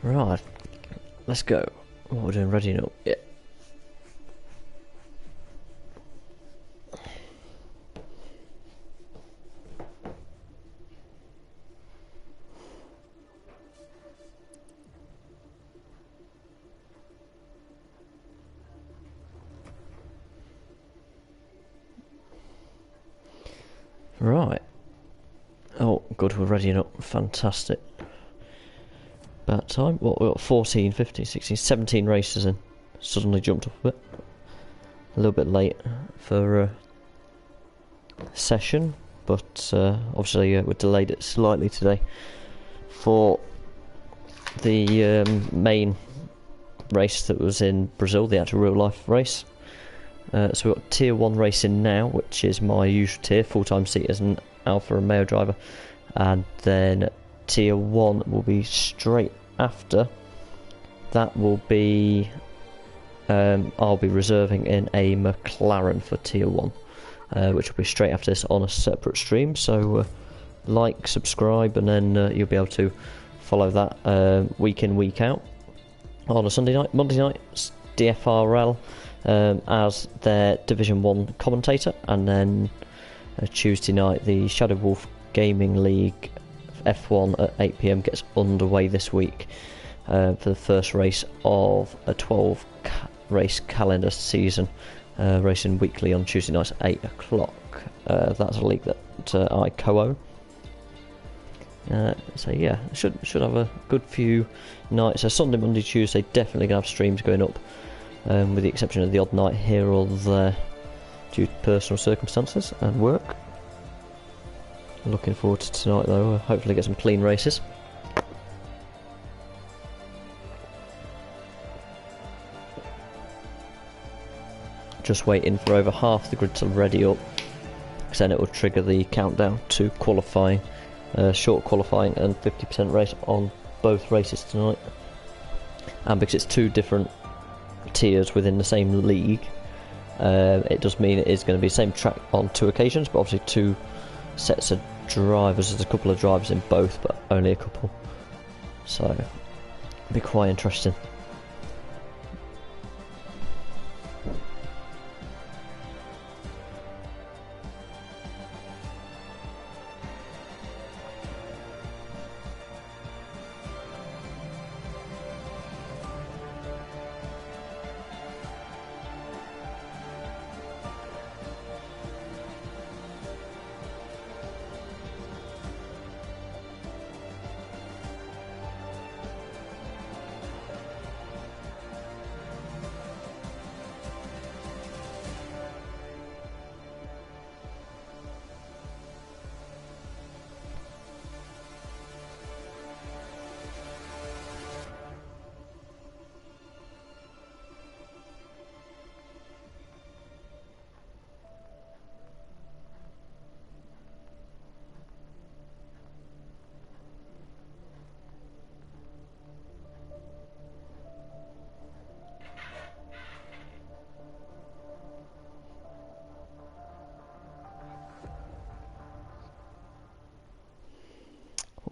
Right, let's go. What we're doing, ready now? Yeah. Right. Oh, good, we're ready up. Fantastic. About time. What, we've got 14, 15, 16, 17 races in. Suddenly jumped up a bit. A little bit late for session, but obviously we delayed it slightly today for the main race that was in Brazil, the actual real life race. So we've got tier 1 racing now, which is my usual tier, full-time seat as an Alpha Romeo driver, and then tier 1 will be straight after. That will be I'll be reserving in a McLaren for tier 1, which will be straight after this on a separate stream, so like, subscribe, and then you'll be able to follow that week in, week out. On a Sunday night, Monday night, DFRL as their Division 1 commentator, and then Tuesday night the Shadow Wolf Gaming League F1 at 8 PM gets underway this week for the first race of a 12 race calendar season, racing weekly on Tuesday nights at 8 o'clock. That's a league that I co-own. So yeah, should have a good few nights. So Sunday, Monday, Tuesday, definitely gonna have streams going up, with the exception of the odd night here or there due to personal circumstances and work. Looking forward to tonight though. Hopefully get some clean races. Just waiting for over half the grid to ready up, because then it will trigger the countdown to qualifying. Short qualifying and 50% race on both races tonight, and because it's two different tiers within the same league, it does mean it is going to be the same track on two occasions, but obviously two sets of drivers. There's a couple of drivers in both, but only a couple, so it'll be quite interesting.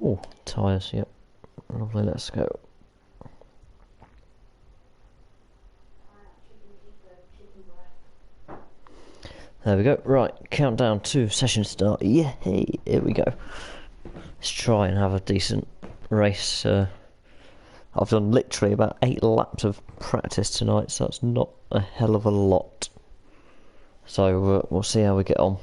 Oh, tyres, yep. Lovely, let's go. There we go. Right, countdown to session start. Yeah, hey, here we go. Let's try and have a decent race. I've done literally about 8 laps of practice tonight, so that's not a hell of a lot. So we'll see how we get on.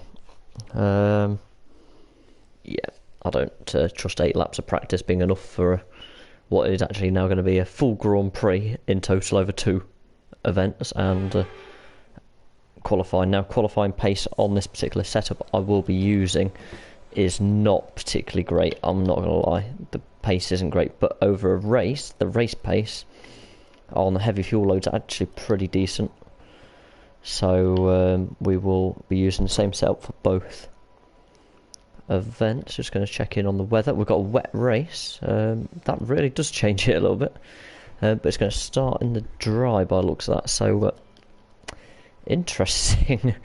Yeah, I don't trust 8 laps of practice being enough for what is actually now going to be a full Grand Prix in total over 2 events and qualifying. Now, qualifying pace on this particular setup I will be using is not particularly great, I'm not going to lie. The pace isn't great, but over a race, the race pace on the heavy fuel loads are actually pretty decent. So we will be using the same setup for both events. Just going to check in on the weather. We've got a wet race. That really does change it a little bit, but it's going to start in the dry by the looks of that, so interesting.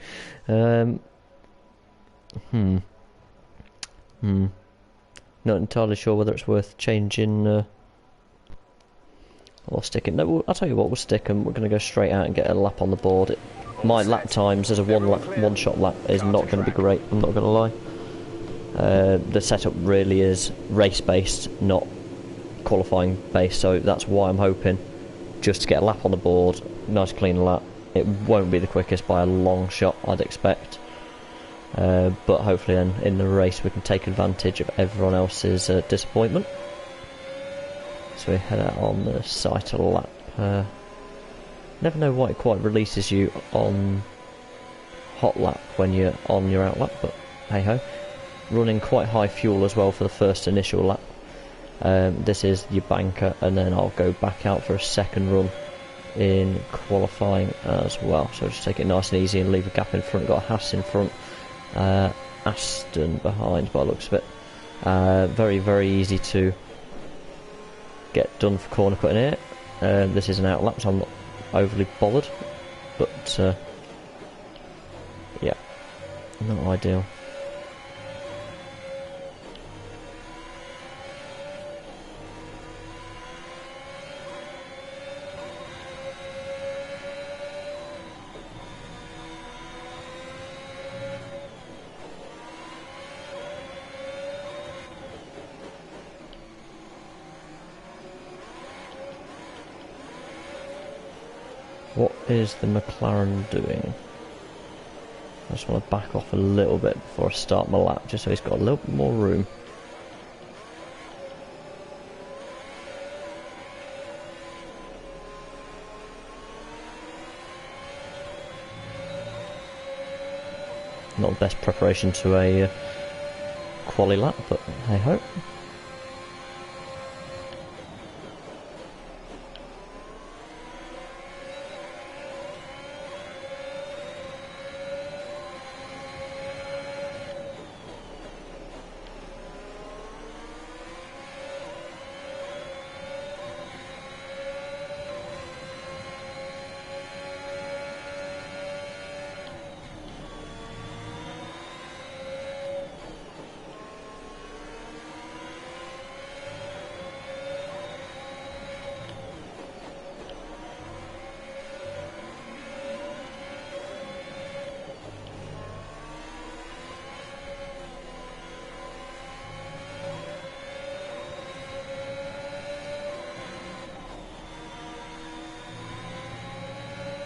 Not entirely sure whether it's worth changing Or stick it. No, I'll tell you what, we'll stick and we're going to go straight out and get a lap on the board. My lap times as a one-shot lap is not going to be great, I'm not going to lie. The setup really is race-based, not qualifying-based, so that's why I'm hoping just to get a lap on the board, nice clean lap. It won't be the quickest by a long shot, I'd expect. But hopefully then in the race we can take advantage of everyone else's disappointment. So we head out on the site a lap. Never know why it quite releases you on hot lap when you're on your out lap, but hey ho. Running quite high fuel as well for the first initial lap. This is your banker, and then I'll go back out for a second run in qualifying as well. So just take it nice and easy and leave a gap in front. Got a Haas in front, Aston behind by the looks of it. Very, very easy to get done for corner cutting here. This is an out lap, so I'm not overly bothered, but yeah, not ideal. What is the McLaren doing? I just want to back off a little bit before I start my lap, just so he's got a little bit more room. Not the best preparation to a quali lap, but hey ho.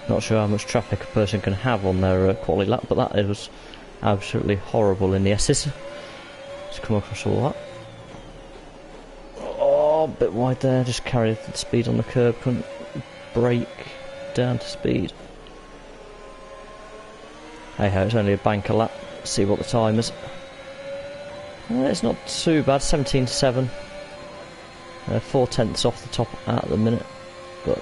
Not sure how much traffic a person can have on their quali lap, but that was absolutely horrible in the S's. Just come across all that. Oh, a bit wide there, just carried the speed on the curb, couldn't brake down to speed. Hey ho, it's only a banker lap, see what the time is. It's not too bad, 17.7. 4/10 off the top at the minute, but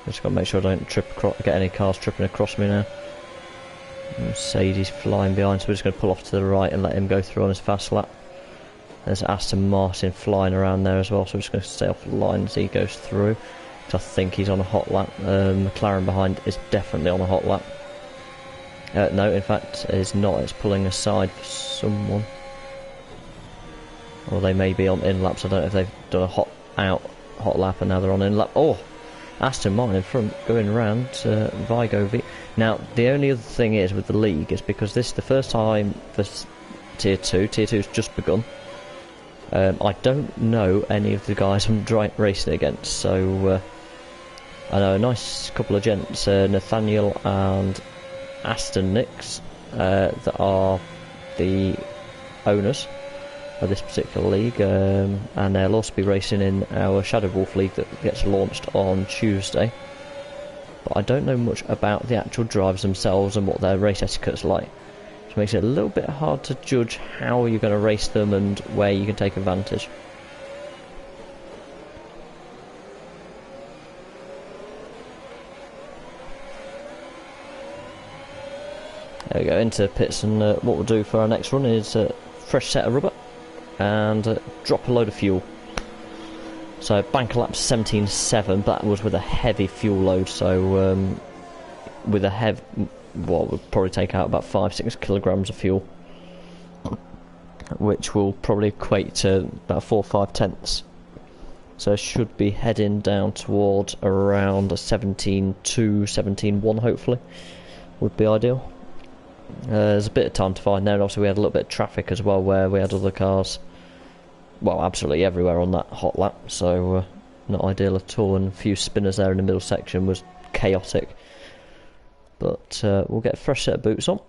just got to make sure I don't get any cars tripping across me now. Mercedes flying behind, so we're just going to pull off to the right and let him go through on his fast lap. There's Aston Martin flying around there as well, so we're just going to stay off the line as he goes through. I think he's on a hot lap. McLaren behind is definitely on a hot lap. No, in fact, it's not. It's pulling aside for someone. Or they may be on in laps. I don't know if they've done a hot lap and now they're on in lap. Oh! Aston Martin in front, going around Vigo V. Now, the only other thing is with the league is because this is the first time for Tier 2. Tier 2's just begun. I don't know any of the guys I'm racing against, so I know a nice couple of gents, Nathaniel and Aston Nix, that are the owners of this particular league, and they'll also be racing in our Shadow Wolf League that gets launched on Tuesday. But I don't know much about the actual drivers themselves and what their race etiquette's like, which makes it a little bit hard to judge how you're going to race them and where you can take advantage. There we go, into pits, and what we'll do for our next run is fresh set of rubber and drop a load of fuel. So banker lap's 17.7, but that was with a heavy fuel load, so with a we'll probably take out about 5-6 kilograms of fuel. which will probably equate to about 4 or 5 tenths. So should be heading down towards around a 17.2, 17.1 hopefully, would be ideal. There's a bit of time to find there, and obviously we had a little bit of traffic as well, where we had other cars, well, absolutely everywhere on that hot lap, so not ideal at all, and a few spinners there in the middle section was chaotic. But we'll get a fresh set of boots on.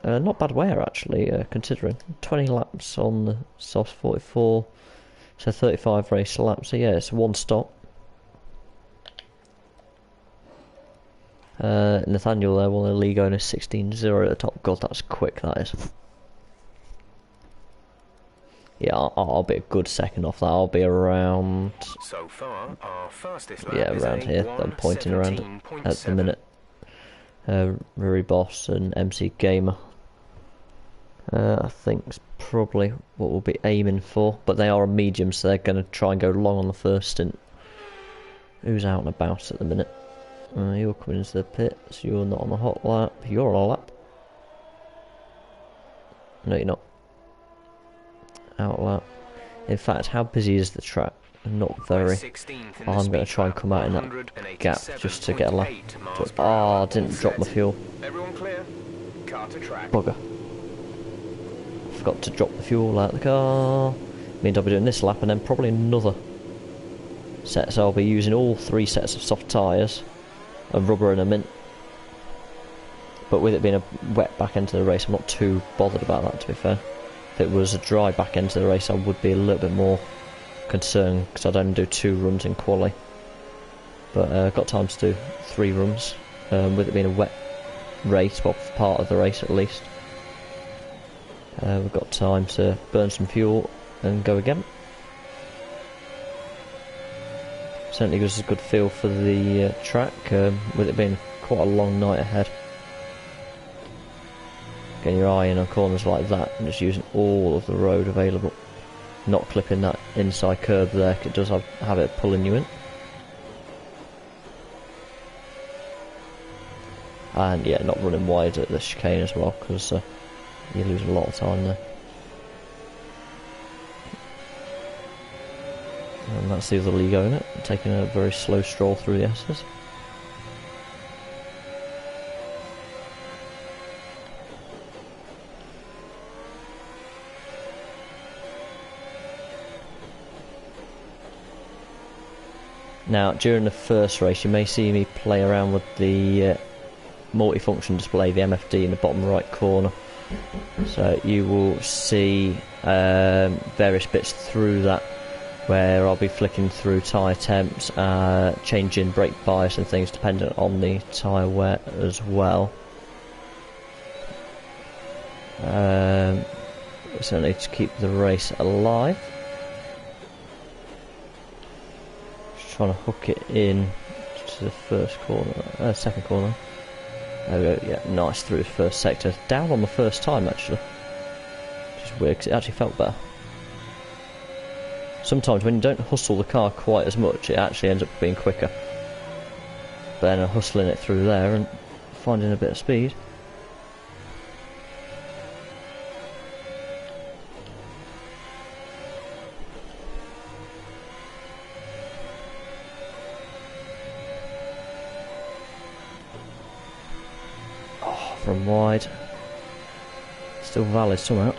Not bad wear actually, considering 20 laps on the soft 44, so 35 race laps. So yeah, it's one stop. Nathaniel there, one of the league owners, 16.0 at the top. God, that's quick, that is. Yeah, I'll be a good second off that. I'll be around. So far, our fastest lap is around here. I'm pointing around at the minute. Ruri Boss and MC Gamer. I think it's probably what we'll be aiming for, but they are a medium, so they're going to try and go long on the first stint. Who's out and about at the minute? You're coming into the pits, you're not on the hot lap, you're on a lap. No, you're not. Out lap. In fact, how busy is the track? Not very. I'm going to try and come out in that gap just to get a lap. Ah, I didn't drop my fuel. Bugger. Forgot to drop the fuel out of the car. Means I'll be doing this lap and then probably another set. So I'll be using all 3 sets of soft tyres, a rubber and a mint. But with it being a wet back end to the race, I'm not too bothered about that, to be fair. If it was a dry back end to the race, I would be a little bit more concerned, because I'd only do 2 runs in quali. But I've got time to do 3 runs, with it being a wet race, well, part of the race at least. We've got time to burn some fuel and go again. Certainly gives us a good feel for the track, with it being quite a long night ahead. Getting your eye in on corners like that and just using all of the road available. Not clipping that inside curb there, 'cause it does have it pulling you in. And yeah, not running wide at the chicane as well, because you lose a lot of time there. And that's the other league owner, taking a very slow stroll through the S's. Now, during the first race, you may see me play around with the multifunction display, the MFD, in the bottom right corner. So you will see various bits through that, where I'll be flicking through tyre temps, changing brake bias and things dependent on the tyre wear as well. Certainly to keep the race alive. Trying to hook it in to the first corner, second corner. There we go, yeah, nice through the first sector. Down on the first time actually. Which is weird, because it actually felt better. Sometimes when you don't hustle the car quite as much, it actually ends up being quicker. But then hustling it through there and finding a bit of speed. From wide, still valid somehow.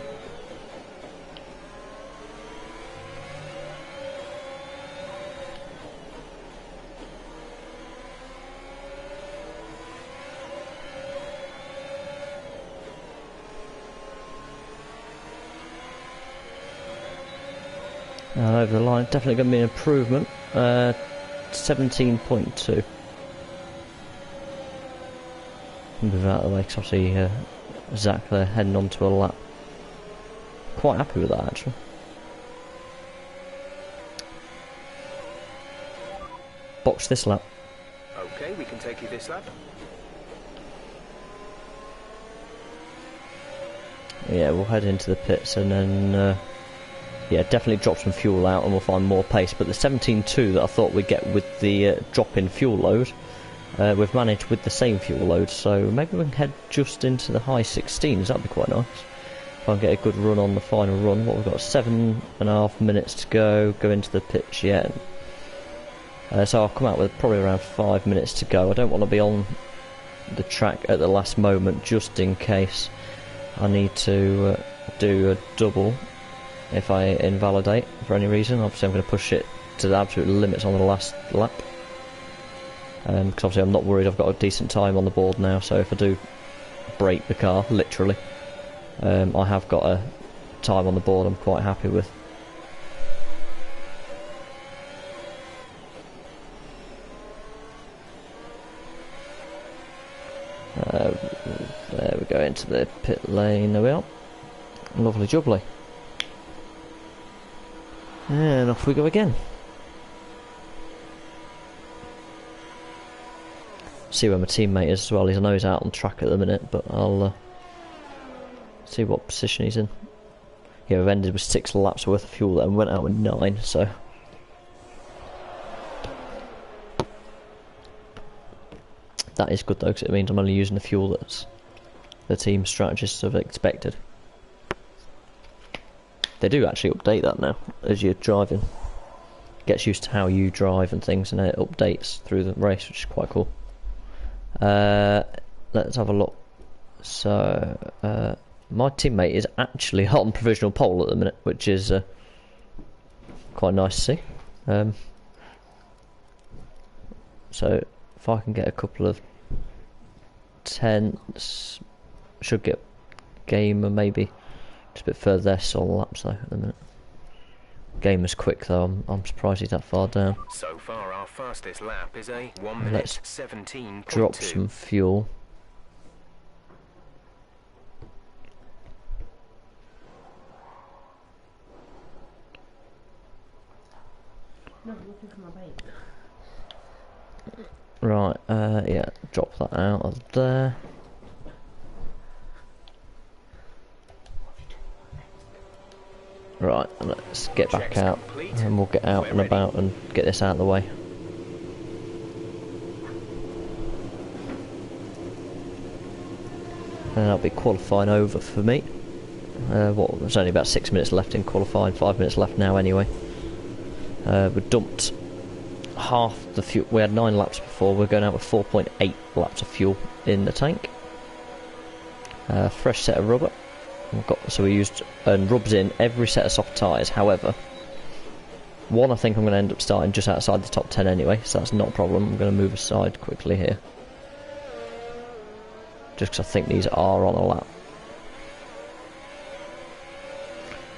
And over the line, definitely going to be an improvement. 17.2. Move out of the way, because obviously Zach there heading on to a lap. Quite happy with that actually. Box this lap. Okay, we can take you this lap. Yeah, we'll head into the pits and then yeah, definitely drop some fuel out and we'll find more pace. But the 17.2 that I thought we'd get with the drop in fuel load, we've managed with the same fuel load, so maybe we can head just into the high 16s, that'd be quite nice. if I can get a good run on the final run. What, we've got 7.5 minutes to go into the pitch yet. So I'll come out with probably around 5 minutes to go. I don't want to be on the track at the last moment, just in case I need to do a double if I invalidate for any reason. Obviously I'm going to push it to the absolute limits on the last lap, because obviously I'm not worried. I've got a decent time on the board now, so if I do break the car, literally, I have got a time on the board I'm quite happy with. There we go, into the pit lane. There we are. Lovely jubbly. And off we go again. See where my teammate is as well. I know he's out on track at the minute, but I'll see what position he's in. Yeah, we've ended with 6 laps worth of fuel there and went out with 9, so... That is good though, because it means I'm only using the fuel that's the team strategists have expected. They do actually update that now as you're driving. Gets used to how you drive and things, and it updates through the race, which is quite cool. Let's have a look. So my teammate is actually on provisional pole at the minute, which is quite nice to see. So if I can get a couple of tenths, should get Gamer maybe just a bit further. Less on laps though at the minute. Gamer's quick though. I'm surprised he's that far down. So far, our fastest lap is a 1 minute 17.2. Drop some fuel. No, looking for my bike. Right, yeah, drop that out of there. Right, let's get back out and we'll get out and about and get this out of the way. And that'll be qualifying over for me. There's only about 6 minutes left in qualifying, 5 minutes left now anyway. We dumped half the fuel. We had 9 laps before. We're going out with 4.8 laps of fuel in the tank. Fresh set of rubber. So we used and rubs in every set of soft tyres. However, one I think I'm going to end up starting just outside the top 10 anyway, so that's not a problem. I'm going to move aside quickly here, just because I think these are on a lap.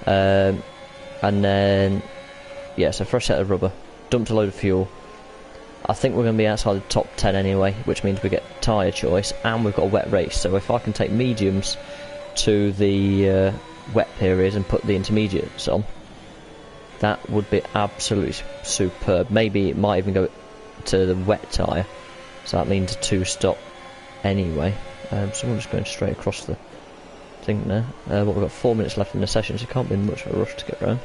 And then, yeah, so fresh set of rubber, dumped a load of fuel. I think we're going to be outside the top 10 anyway, which means we get tyre choice, and we've got a wet race. So if I can take mediums to the wet period and put the intermediates on, that would be absolutely superb. Maybe it might even go to the wet tyre, so that means a 2-stop anyway. So we're just going straight across the thing there. But we've got 4 minutes left in the session, so it can't be much of a rush to get round.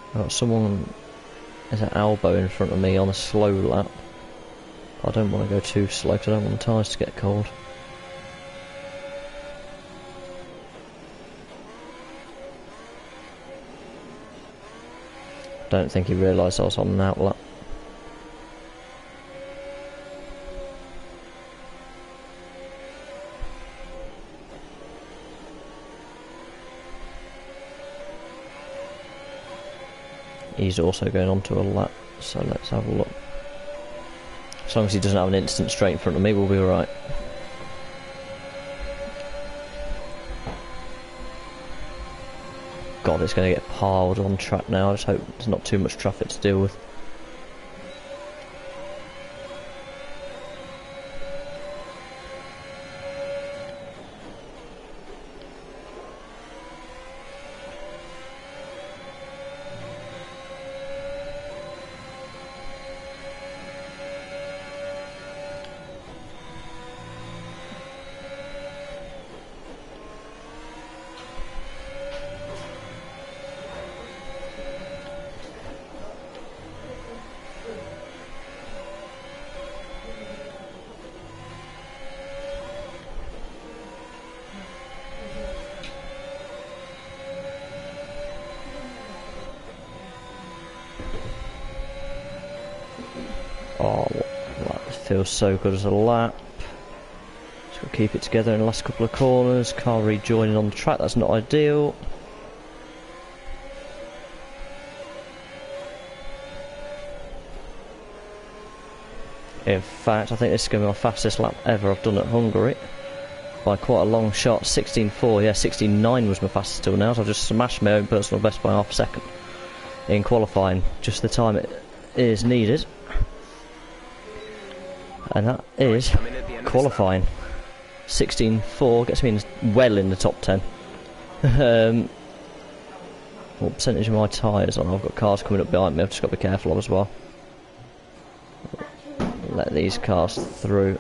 I've got someone as an elbow in front of me on a slow lap. I don't want to go too slow because I don't want the tyres to get cold. Don't think he realised I was on an out lap. He's also going on to a lap, so let's have a look. As long as he doesn't have an instant straight in front of me, we'll be alright. God, it's going to get piled on track now. I just hope there's not too much traffic to deal with. Oh, that feels so good as a lap. Just got to keep it together in the last couple of corners. Car rejoining on the track, that's not ideal. In fact, I think this is going to be my fastest lap ever I've done at Hungary. By quite a long shot, 16.4, yeah, 16.9 was my fastest till now, so I've just smashed my own personal best by half a second in qualifying, just the time it is needed. And that is qualifying. 16.4 gets me well in the top 10. What percentage of my tyres on? I've got cars coming up behind me, I've just got to be careful of as well. Let these cars through.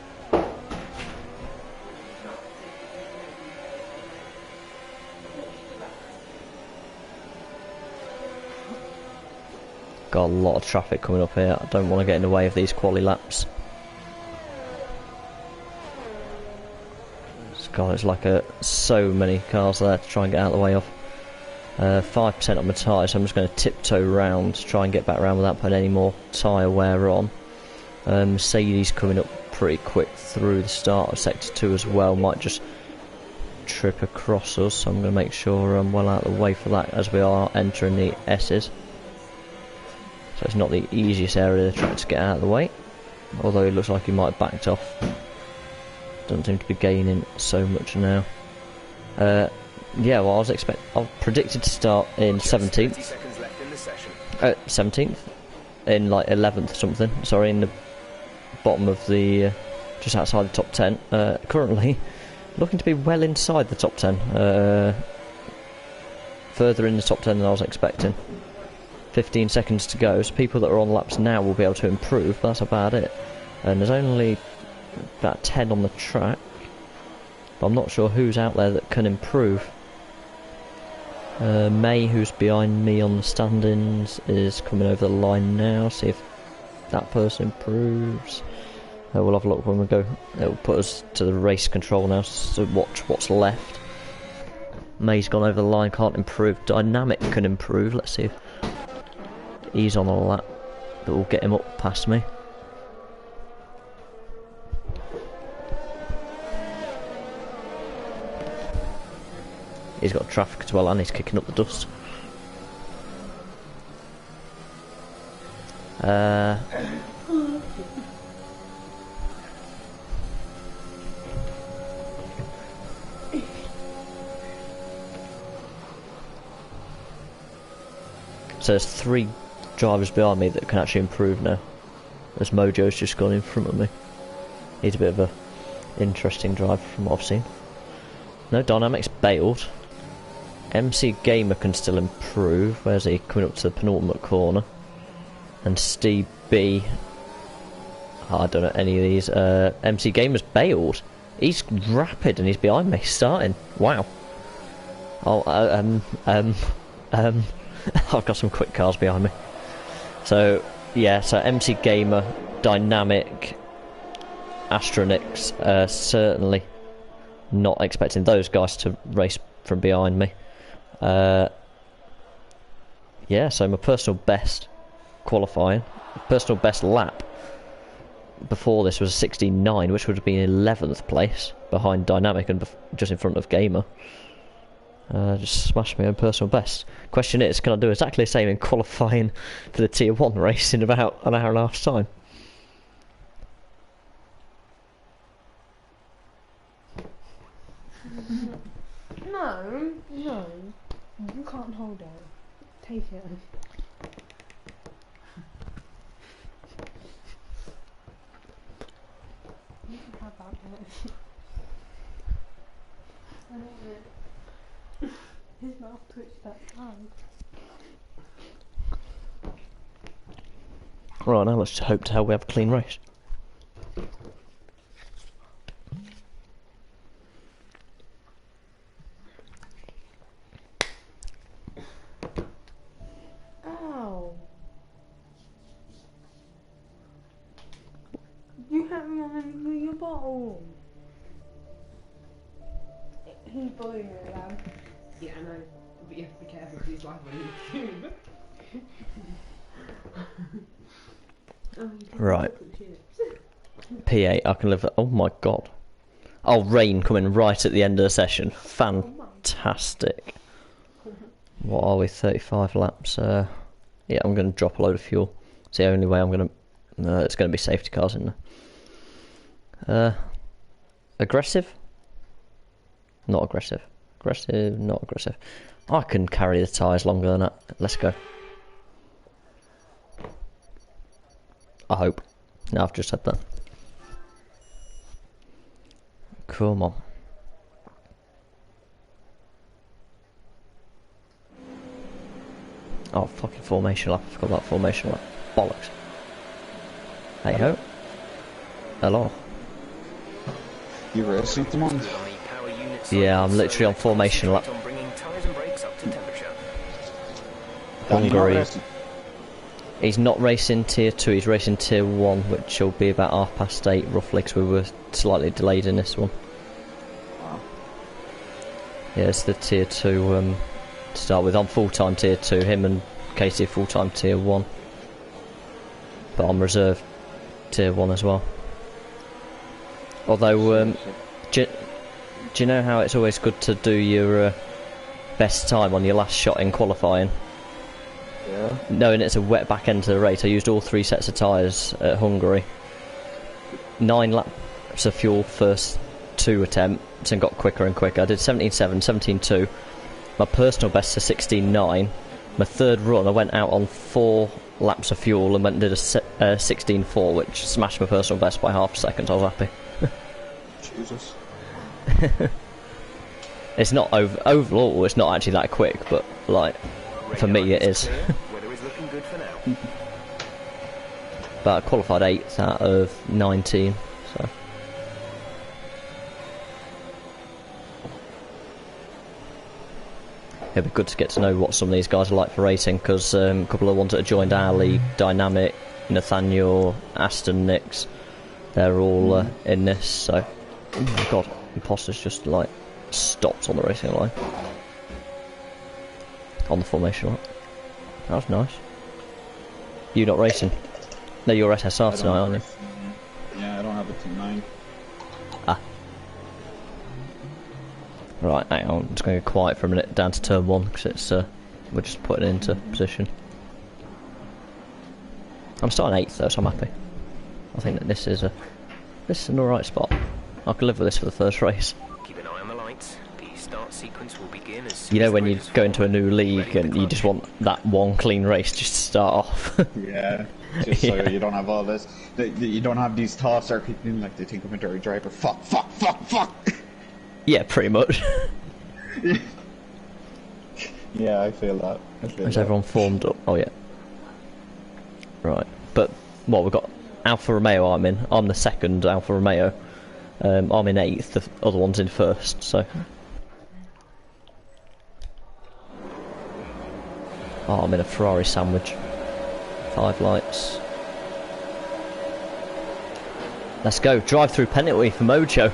Got a lot of traffic coming up here. I don't want to get in the way of these quali laps. There's like so many cars there to try and get out of the way of. 5% on my tyres, so I'm just going to tiptoe round to try and get back around without putting any more tyre wear on. Mercedes coming up pretty quick through the start of sector 2 as well, might just trip across us, so I'm going to make sure I'm well out of the way for that as we are entering the S's. So it's not the easiest area of the track to get out of the way, although it looks like he might have backed off. Doesn't seem to be gaining so much now. Yeah, well, I predicted to start in 17th. 17th? In like 11th something, sorry, in the bottom of the, just outside the top 10. Currently, looking to be well inside the top 10. Further in the top 10 than I was expecting. 15 seconds to go, so people that are on laps now will be able to improve, but that's about it. And there's only about 10 on the track, but I'm not sure who's out there that can improve. May, who's behind me on the standings, is coming over the line now. See if that person improves. We'll have a look when we go. It'll put us to the race control now, so watch what's left. May's gone over the line, can't improve. Dynamic can improve. Let's see if he's on a lap that will get him up past me. He's got traffic as well, and he's kicking up the dust. So there's 3 drivers behind me that can actually improve now, as Mojo's just gone in front of me. He's a bit of a interesting driver from what I've seen. No, Dynamic's bailed. MC Gamer can still improve. Where's he? Coming up to the penultimate corner. And Steve B. Oh, I don't know any of these. MC Gamer's bailed. He's rapid and he's behind me, starting. Wow. Oh, I've got some quick cars behind me. So, yeah, so MC Gamer, Dynamic, Astronix, certainly not expecting those guys to race from behind me. Yeah, so my personal best qualifying, personal best lap before this was 16.9, which would have been 11th place behind Dynamic and just in front of Gamer. Just smashed my own personal best. Question is, can I do exactly the same in qualifying for the Tier 1 race in about an hour and a half's time? No, no. You can't hold it. Take it. You can have that bit. I don't want it. His mouth twitched that time. Right, now let's hope to hell we have a clean race. Ow. You hit me on your bottle. He's bullying me again. Yeah, I know. But you have to be careful because he's live on YouTube. Right. P8, I can live at... Oh my god. Oh, rain coming right at the end of the session. Fantastic. What are we, 35 laps? Yeah, I'm going to drop a load of fuel. It's the only way I'm going to... it's going to be safety cars in there. Aggressive? Not aggressive. Aggressive, not aggressive. I can carry the tyres longer than that. Let's go. I hope. No, I've just said that. Come on. Oh, fucking formation lap. I forgot about formation lap. Bollocks. Hey ho. Hello. You racing at the moment? Yeah, I'm literally on formation lap. Hungary. He's not racing tier 2, he's racing tier 1, which will be about 8:30 roughly, because we were slightly delayed in this one. Wow. Yeah, it's the tier 2 to start with. I'm full-time tier 2, him and Casey are full-time tier 1. But I'm reserve tier 1 as well. Although, do you know how it's always good to do your best time on your last shot in qualifying? Yeah. Knowing it's a wet back end to the race, I used all 3 sets of tyres at Hungary. 9 laps of fuel first 2 attempts and got quicker and quicker. I did 17.7, 17.2. My personal best to 16.9. My third run I went out on 4 laps of fuel and went and did a 16.4, which smashed my personal best by half a second. I was happy. Jesus. It's not overall, it's not actually that quick, but like for me it is. But I qualified 8th out of 19, so it'd be good to get to know what some of these guys are like for racing, because a couple of the ones that have joined our league, Dynamic, Nathaniel, Aston, Nix, they're all in this, so oh my god, Imposter's just like stopped on the racing line. On the formation line. That was nice. You not racing? No, you're SSR tonight, aren't you? Yeah, I don't have a team 9. Ah. Right, hang on, I'm just going to go quiet for a minute down to turn 1, because it's we're just putting it into position. I'm starting 8th though, so I'm happy. I think that this is an alright spot. I can live with this for the first race. Keep an eye on the lights. The start sequence will begin as soon You know as when the you grid is go into a formed. new league and you just want that one clean race just to start off. Yeah. Just so Yeah. you don't have all this. You don't have these thoughts that are kicking in like they think of a dirty driver. Fuck, fuck, fuck, fuck. Yeah, pretty much. Yeah, I feel that. Is everyone formed up? Oh yeah. Right, but what we've got Alfa Romeo. I'm the second Alfa Romeo. I'm in 8th. The other one's in 1st. So. Oh, I'm in a Ferrari sandwich. 5 lights. Let's go. Drive through penalty for Mojo.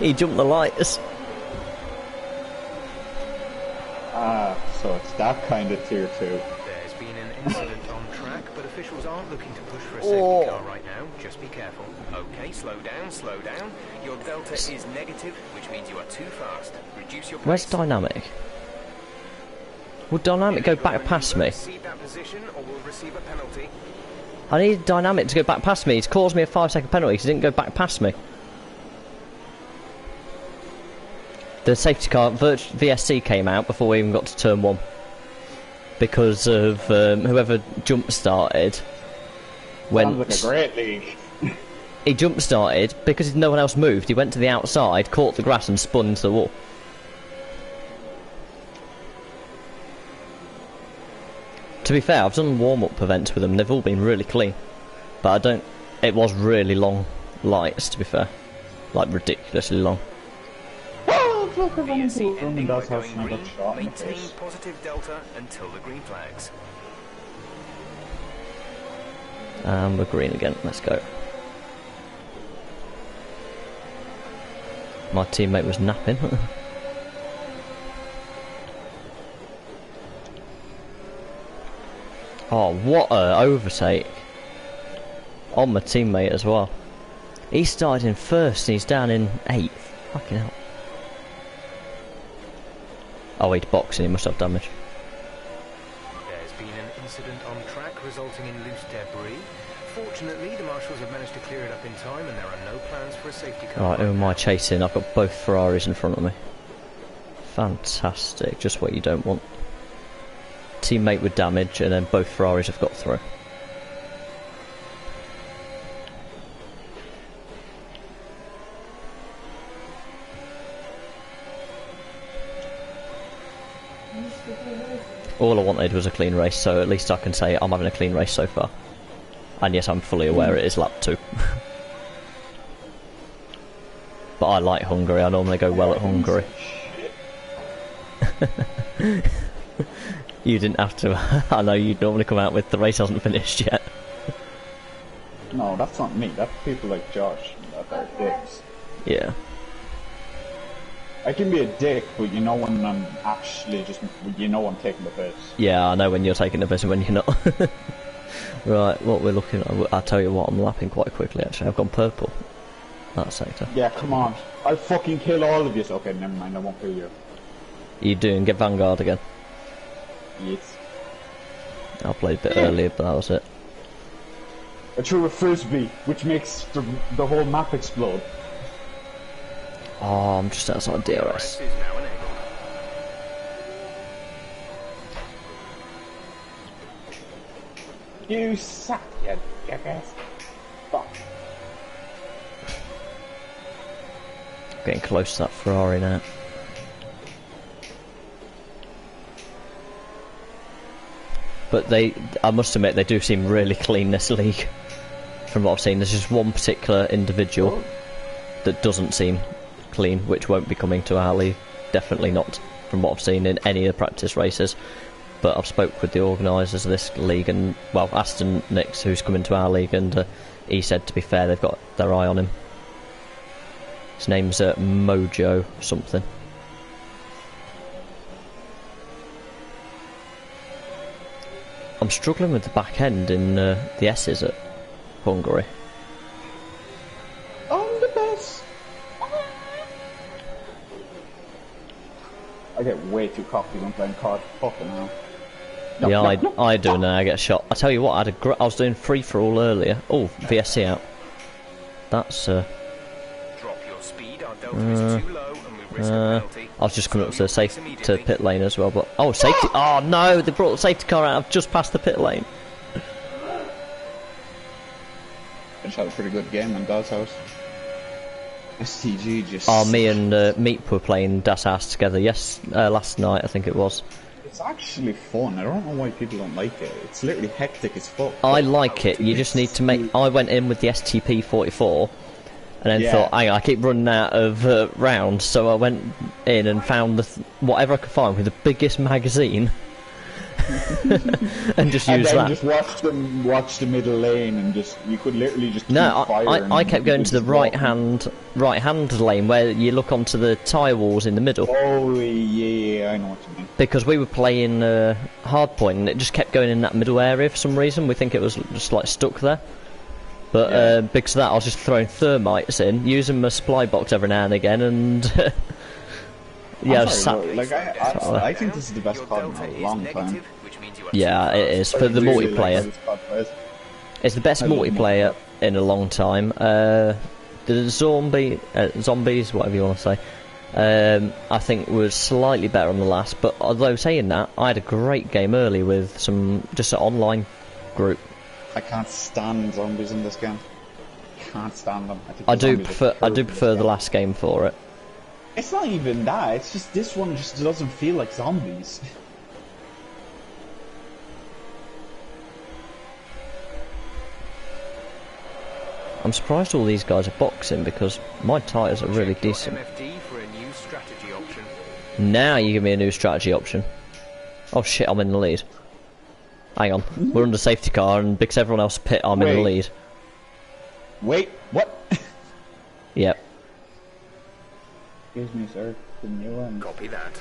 He jumped the lights. Ah, so it's that kind of tier 2. There's been an incident on track, but officials aren't looking to push for a safety car right now. Just be careful. Okay, slow down, slow down. Your delta is negative, which means you are too fast. Reduce your pace. Where's Dynamic? Would Dynamic go back past me? Cede that position or we'll receive a penalty. I need Dynamic to go back past me. He's caused me a 5-second penalty because he didn't go back past me. The safety car, VSC, came out before we even got to turn 1. Because of whoever jump-started Sounds like a great league. He jump-started because no one else moved. He went to the outside, caught the grass and spun into the wall. To be fair, I've done warm-up events with them. They've all been really clean. But it was really long lights, to be fair. Like, ridiculously long. VSC ending by does have going another green. shot in the Maintain face. positive delta until the green flags. And we're green again. Let's go. My teammate was napping. Oh, what a overtake. on my teammate as well. He started in first and he's down in 8th. Fucking hell. Oh, he's boxing, he must have damage. There's been an incident on track resulting in loose debris. Fortunately, the marshals have managed to clear it up in time and there are no plans for a safety car. Right, who am I chasing? I've got both Ferraris in front of me. Fantastic, just what you don't want. Teammate with damage and then both Ferraris have got through. All I wanted was a clean race, so at least I can say I'm having a clean race so far. And yes, I'm fully aware it is lap 2. But I like Hungary, I normally go well at Hungary. You didn't have to. I know you'd normally come out with the race hasn't finished yet. No, that's not me. That's people like Josh that are dicks. Yeah. I can be a dick, but you know when I'm actually just, you know I'm taking the piss. Yeah, I know when you're taking the piss and when you're not. Right, what we're looking at, I'll tell you what, I'm lapping quite quickly actually. I've gone purple. That sector. Yeah, come on. I'll fucking kill all of you. Okay, never mind, I won't kill you. You doing? Get Vanguard again. Yes. I played a bit earlier, but that was it. I threw a frisbee, which makes the whole map explode. Oh, I'm just outside DRS. Is now enabled. You suck, you jackass. Fuck. Getting close to that Ferrari now. But I must admit, they do seem really clean this league. From what I've seen, there's just one particular individual that doesn't seem clean, which won't be coming to our league. Definitely not, from what I've seen in any of the practice races. But I've spoke with the organisers of this league, and well, Aston Nix, who's coming to our league, and he said, to be fair, they've got their eye on him. His name's Mojo something. I'm struggling with the back end in the S's at Hungary. I'm the best. I get way too cocky when playing COD. Fucking hell. No, Yeah, no, I do now. I get shot. I tell you what, I was doing free for all earlier. Oh, VSC out. That's Drop your speed, our delta is too low and we risk a penalty. I was just coming up to the pit lane as well, but oh, safety! Oh no, they brought the safety car out. I've just passed the pit lane. I just had a pretty good game in God's house. STG just... Oh, me and Meep were playing Das House together. Yes, last night I think it was. It's actually fun. I don't know why people don't like it. It's literally hectic as fuck. I like it. You just need to make. I went in with the STP-44, and then thought, hang on, I keep running out of rounds, so I went in and found whatever I could find with the biggest magazine. And just use that. Just watch the middle lane, and you could literally just keep firing. I kept going to the right hand lane where you look onto the tyre walls in the middle. Oh yeah, I know what you mean. Because we were playing hardpoint, and it just kept going in that middle area for some reason. We think it was just like stuck there. But because of that, I was just throwing thermites in, using my supply box every now and again, and yeah, I think this is the best COD in a long time. Yeah, it is for the multiplayer. It's the best multiplayer in a long time. The zombies, whatever you want to say, I think was slightly better on the last. But although saying that, I had a great game early with just an online group. I can't stand zombies in this game. Can't stand them. I do prefer the last game for it. It's not even that. It's just this one just doesn't feel like zombies. I'm surprised all these guys are boxing because my tyres are really decent. MFD for a new strategy option. Now you give me a new strategy option. Oh shit, I'm in the lead. Hang on, we're under safety car, and because everyone else pit, I'm in the lead. Wait, what? Yep. Excuse me, sir. Can you Copy that.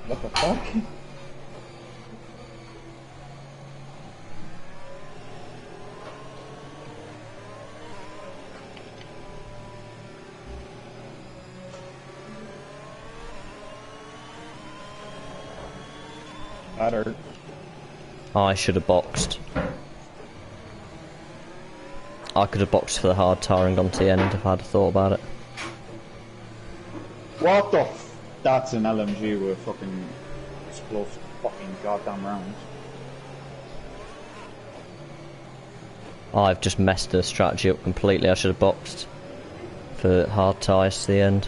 What the fuck? That hurt. I should have boxed. I could have boxed for the hard tire and gone to the end if I'd have thought about it. What the f... That's an LMG with fucking explosive fucking goddamn rounds. I've just messed the strategy up completely. I should have boxed for hard tyres to the end.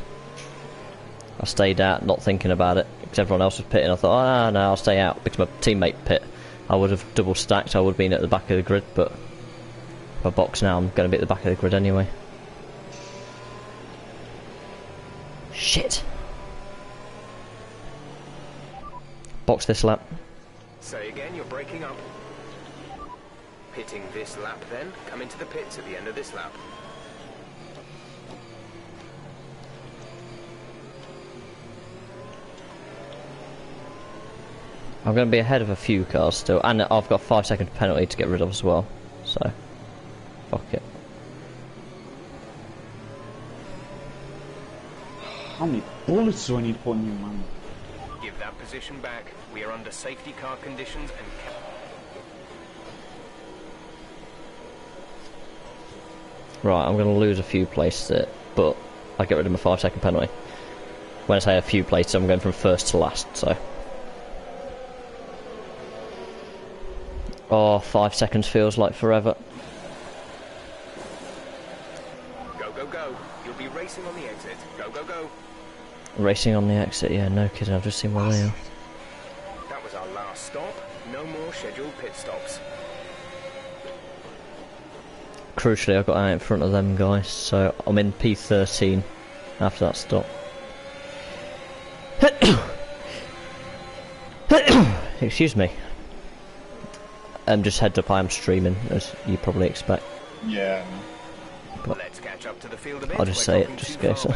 I stayed out, not thinking about it, because everyone else was pitting. I thought, ah, no, I'll stay out, because my teammate pit. I would have double stacked, I would have been at the back of the grid, but if I box now, I'm going to be at the back of the grid anyway. Shit. Box this lap. Say again, you're breaking up. Pitting this lap then, come into the pits at the end of this lap. I'm going to be ahead of a few cars still, and I've got a 5-second penalty to get rid of as well, so fuck it. How many bullets do I need to put in you, man? Give that position back. We are under safety car conditions and... Right, I'm going to lose a few places, but I get rid of my 5-second penalty. When I say a few places, I'm going from first to last, so... Oh, 5 seconds feels like forever. Go, go, go. You'll be racing on the exit. Go, go, go. Racing on the exit, yeah, no kidding, I've just seen where they are. That was our last stop. No more scheduled pit stops. Crucially, I got out in front of them guys, so I'm in P13 after that stop. Excuse me. Just heads up, I am streaming, as you probably expect. Yeah. But let's catch up to the field a bit. I'll just say it, just in case.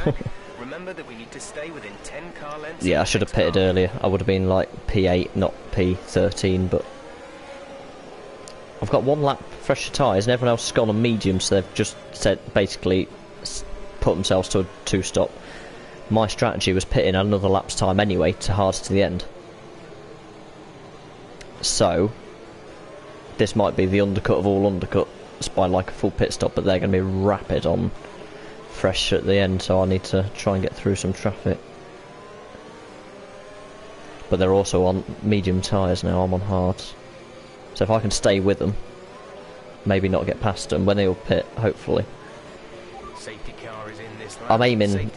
Remember that we need to stay within 10 car lengths. Yeah, I should have pitted earlier. I would have been like P8, not P13, but I've got one lap fresher tyres and everyone else has gone on medium, so they've just said basically put themselves to a 2-stop. My strategy was pitting another lap's time anyway to hards to the end. So this might be the undercut of all undercuts by like a full pit stop, but they're going to be rapid on fresh at the end, so I need to try and get through some traffic. But they're also on medium tyres now, I'm on hards. So if I can stay with them, maybe not get past them when they all pit, hopefully. Safety car is in this lap. I'm aiming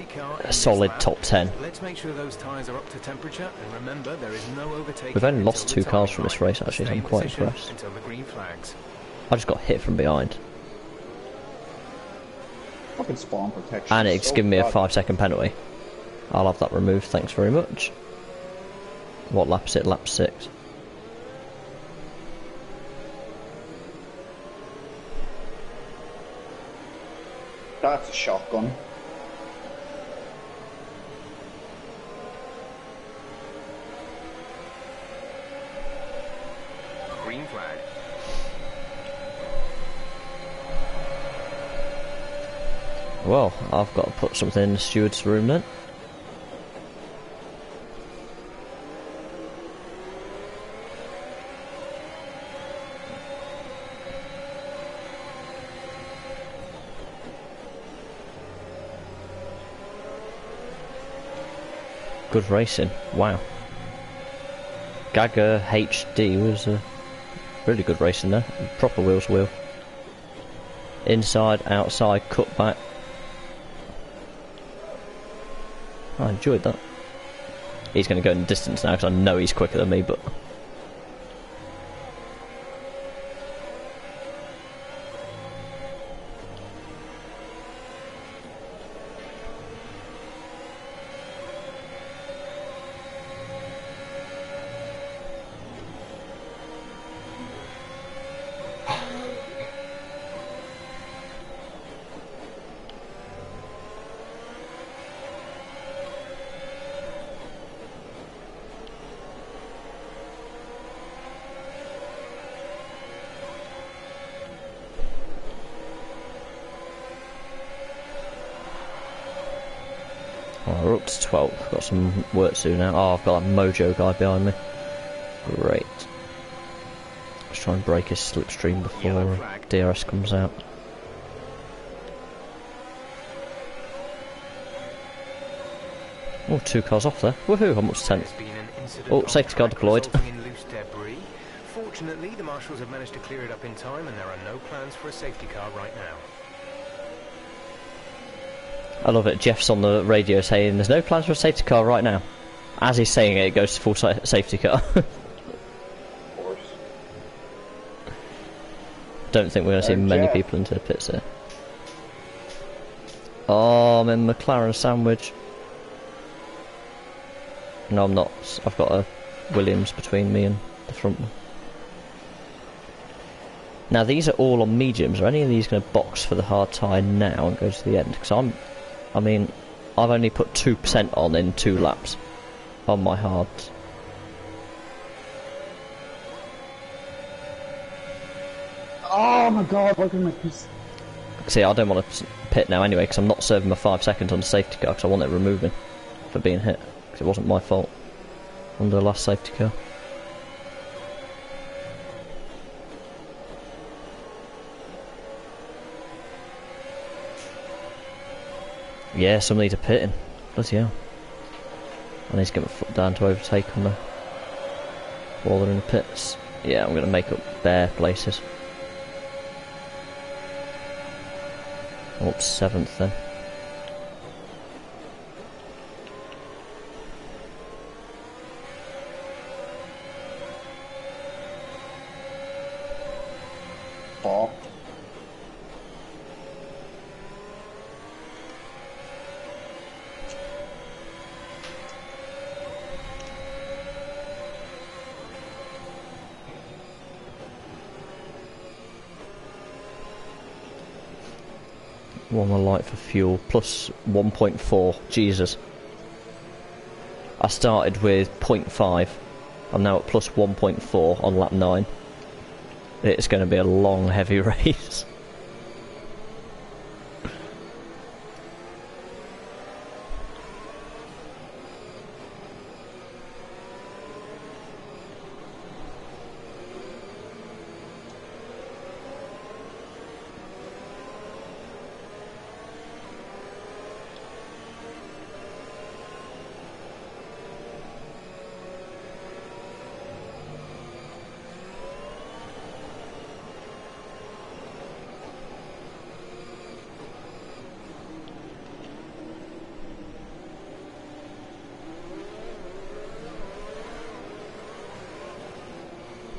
a solid top 10. Let's make sure those tyres are up to temperature, and remember there is no overtaking. We've only lost 2 cars from this race actually, so I'm quite impressed. Until the green flags. I just got hit from behind. Fucking spawn protection. And it's given me a 5-second penalty. I'll have that removed, thanks very much. What lap is it? Lap 6. That's a shotgun. Green flag. Well, I've got to put something in the steward's room then. Good racing, wow. Gaga HD was a really good racing there, proper wheels wheel. Inside, outside, cut back. I enjoyed that. He's going to go in the distance now because I know he's quicker than me, but... Oh, we're up to 12. Got some work to do now. Oh, I've got that Mojo guy behind me. Great. Let's try and break his slipstream Yellow before flag. DRS comes out. Oh, 2 cars off there. Woohoo, I'm up to 10th. There's been an incident Oh, on safety car track deployed. resulting in loose debris. Fortunately, the marshals have managed to clear it up in time, and there are no plans for a safety car right now. I love it. Jeff's on the radio saying there's no plans for a safety car right now. As he's saying it, it goes to full safety car. Of course. Don't think we're going to see many Jeff. people into the pits here. Oh, I'm in McLaren sandwich. No, I'm not. I've got a Williams between me and the front one. Now, these are all on mediums. Are any of these going to box for the hard tyre now and go to the end? Because I mean, I've only put 2% on in 2 laps on my hards. Oh my god, look at my piece. See, I don't want to pit now anyway, because I'm not serving my 5 seconds on the safety car, because I want it removing for being hit, because it wasn't my fault on the last safety car. Yeah, some of these are pitting. Bloody hell. I need to get my foot down to overtake on the while they're in the pits. Yeah, I'm going to make up bare places. I'm up to 7th then. Oh. One more light for fuel, plus 1.4. Jesus. I started with 0.5. I'm now at plus 1.4 on lap 9. It's going to be a long, heavy race.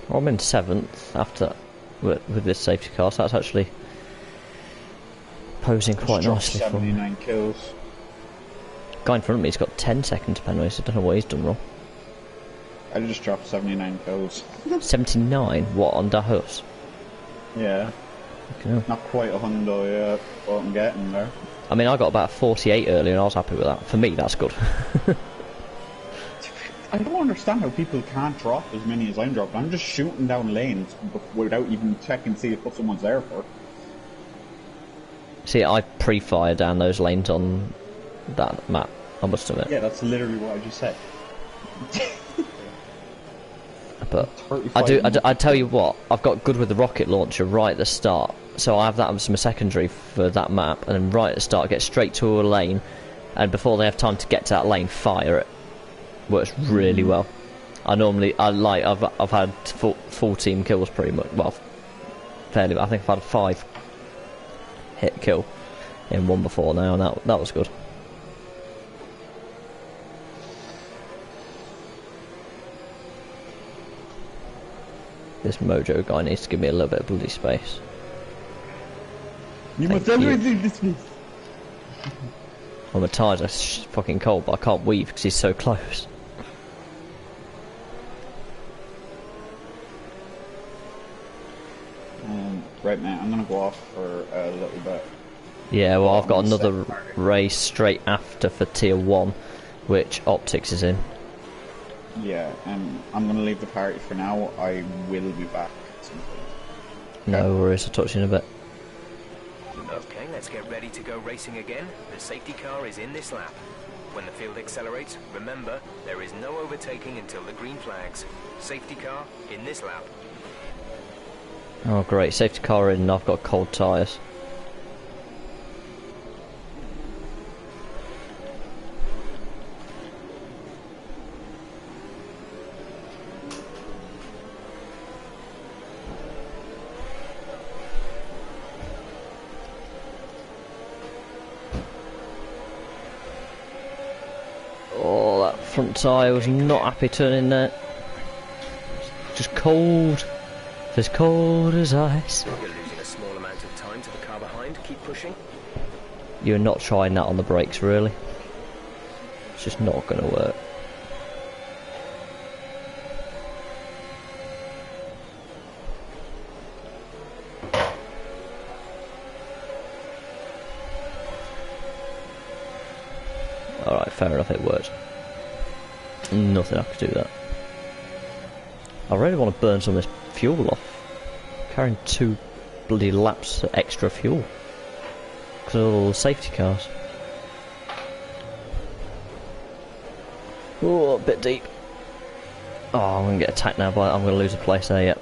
Well, I'm in 7th after with this safety car, so that's actually posing quite Just nicely dropped for me. 79 kills. Guy in front of me's got 10 seconds penalty, so I don't know what he's done wrong. I just dropped 79 kills. 79? What, on Dahus? Yeah, Fucking hell. not quite a hundo yet, but I'm getting there. I mean, I got about 48 earlier and I was happy with that. For me, that's good. I don't understand how people can't drop as many as I'm dropping. I'm just shooting down lanes without even checking to see if someone's there for. See, I pre-fire down those lanes on that map, I must admit. Yeah, that's literally what I just said. But 35 I tell you what, I've got good with the rocket launcher right at the start. So I have that as my secondary for that map, and then right at the start, get straight to a lane, and before they have time to get to that lane, fire it. Works really well. I've had full team kills pretty much. Well, fairly. I think I've had 5 hit kill in one before now, and that was good. This Mojo guy needs to give me a little bit of bloody space. You must Thank you. always do this. Well, my tyres are fucking cold, but I can't weave because he's so close. Right now, I'm gonna go off for a little bit. Yeah, well, I've got on the another second party. race straight after for Tier 1, which Optics is in. Yeah, I'm gonna leave the party for now. I will be back at some point. No worries, I'll talk to you in a bit. Okay, let's Let's get ready to go racing again. The safety car is in this lap. When the field accelerates, remember, there is no overtaking until the green flags. Safety car in this lap. Oh great, safety car in, I've got cold tyres. Oh, that front tyre was not happy turning there. Just cold. As cold as ice. You're losing a small amount of time to the car behind. Keep pushing. You're not trying that on the brakes, really. It's just not going to work. Alright, fair enough, it worked. Nothing I could do that. I really want to burn some of this fuel off. Carrying 2 bloody laps of extra fuel. Because of all the safety cars. Oh, a bit deep. Oh, I'm going to get attacked now, but I'm going to lose a place there, yep.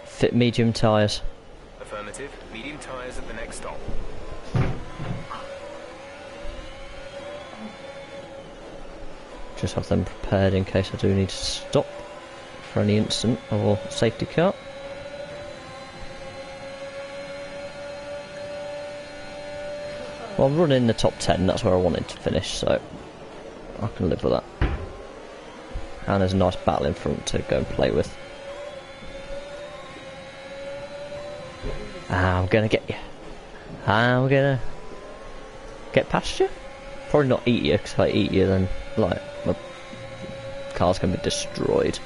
Fit medium tyres. Affirmative. Medium tyres at the next stop. Just have them prepared in case I do need to stop for any instant or safety car. Well, I'm running in the top 10, that's where I wanted to finish, so I can live with that. And there's a nice battle in front to go and play with. I'm gonna get you. I'm gonna get past you. Probably not eat you, because if I eat you then, like, my car's gonna be destroyed.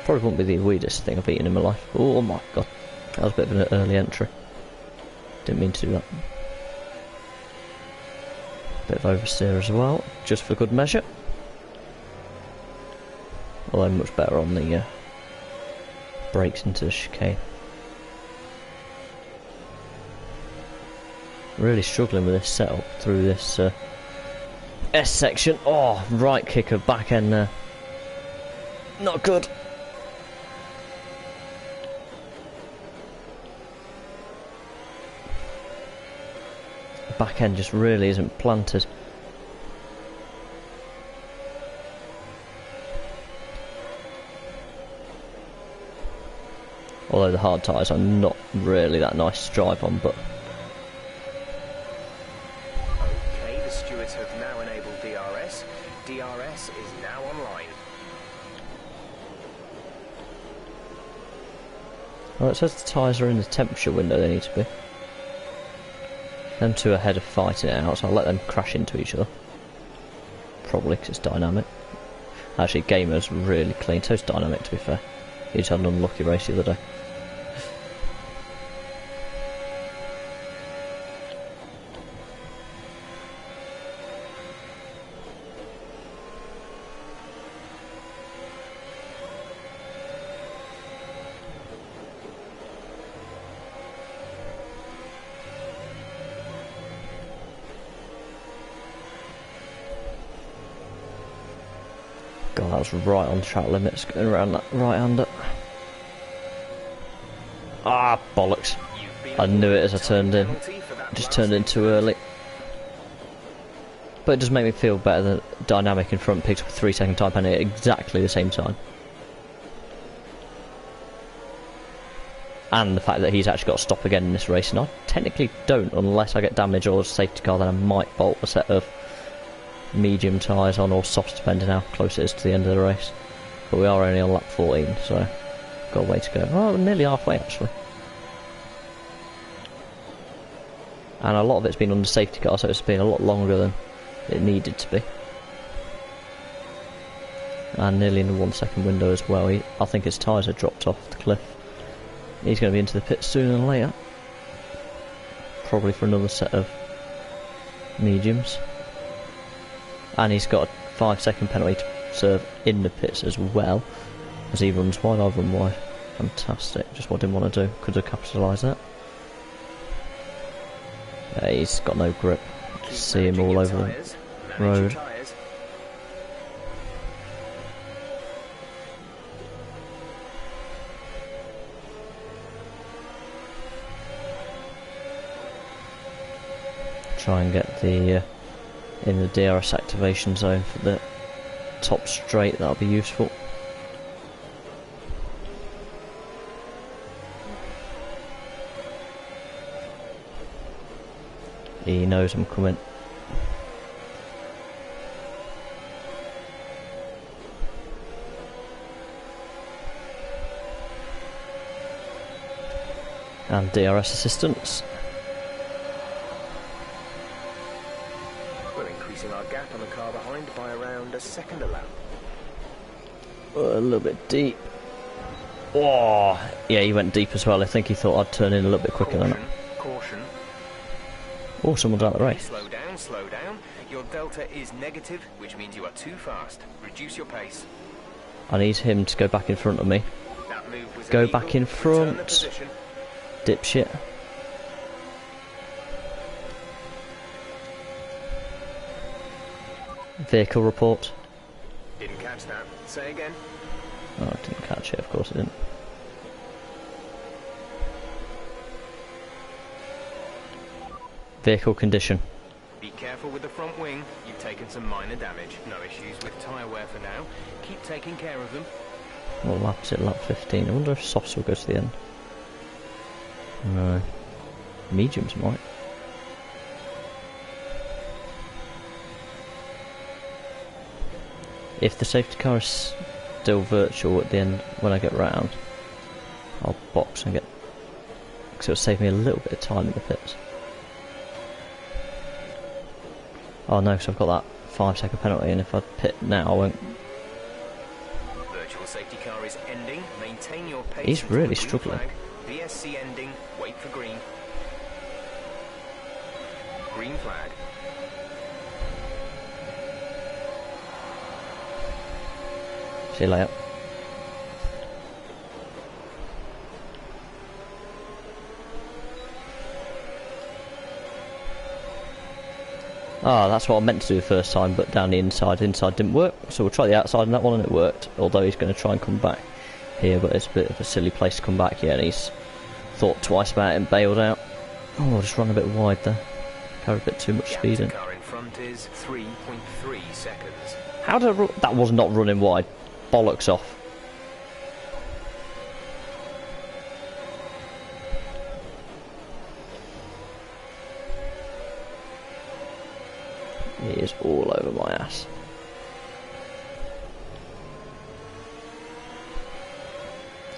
Probably won't be the weirdest thing I've eaten in my life. Oh my god. That was a bit of an early entry. Didn't mean to do that. Bit of oversteer as well, just for good measure. Although much better on the brakes into the chicane. Really struggling with this setup through this S section. Oh, right kicker, back end there. Not good. The back end just really isn't planted. Although the hard tyres are not really that nice to drive on, but... Okay, the stewards have now enabled DRS. DRS is now online. Well, it says the tyres are in the temperature window they need to be. Them two ahead are fighting it out, so I'll let them crash into each other. Probably, because it's dynamic. Actually, Gamer's really clean, so it's dynamic to be fair. He just had an unlucky race the other day. God, that was right on track limits, going around that right-hander. Ah, bollocks. I knew it as I turned in. Just turned in too early. But it does make me feel better that Dynamic in front picked up a 3-second time penalty at exactly the same time. And the fact that he's actually got to stop again in this race, and I technically don't unless I get damage or a safety car, then I might bolt a set of medium tyres on, or softs depending how close it is to the end of the race. But we are only on lap 14, so got a way to go. Oh, we're nearly halfway actually. And a lot of it's been under safety car, so it's been a lot longer than it needed to be. And nearly in the 1 second window as well. I think his tyres had dropped off the cliff. He's going to be into the pits sooner than later. Probably for another set of mediums. And he's got a 5 second penalty to serve in the pits as well. As he runs wide, I run wide. Fantastic. Just what I didn't want to do. Could have capitalised that. Yeah, he's got no grip. Just see him all over the road. Try and get the in the DRS activation zone for the top straight. That'll be useful. He knows I'm coming. And DRS assistance. We're increasing our gap on the car behind by around a second a lap. A little bit deep. Oh, yeah, he went deep as well. I think he thought I'd turn in a little bit quicker than that. Caution. Oh, someone's out of the race. Slow down, slow down. Your delta is negative, which means you are too fast. Reduce your pace. I need him to go back in front of me. That move was Go illegal. back in Return the front. position. Dipshit. Vehicle report. Didn't catch that. Say again. Oh, I didn't catch it, of course I didn't. Vehicle condition. Be careful with the front wing. You've taken some minor damage. No issues with tyre wear for now. Keep taking care of them. What lap is it? Lap 15. I wonder if softs will go to the end. No. Mediums might. If the safety car is still virtual at the end when I get round, I'll box and get... because it'll save me a little bit of time in the pits. Oh no, because I've got that 5 second penalty, and if I pit now I won't... Virtual safety car is ending. Maintain your pace. He's until really the green struggling. flag. VSC ending. Wait for green. Green flag. See you later. Ah, that's what I meant to do the first time, but down the inside didn't work, so we'll try the outside on that one, and it worked, although he's going to try and come back here, but it's a bit of a silly place to come back here, and he's thought twice about it and bailed out. Oh, just run a bit wide there. Carried a bit too much speed in. Car in front is 3.3 seconds. How did I that was not running wide. Bollocks off. He is all over my ass.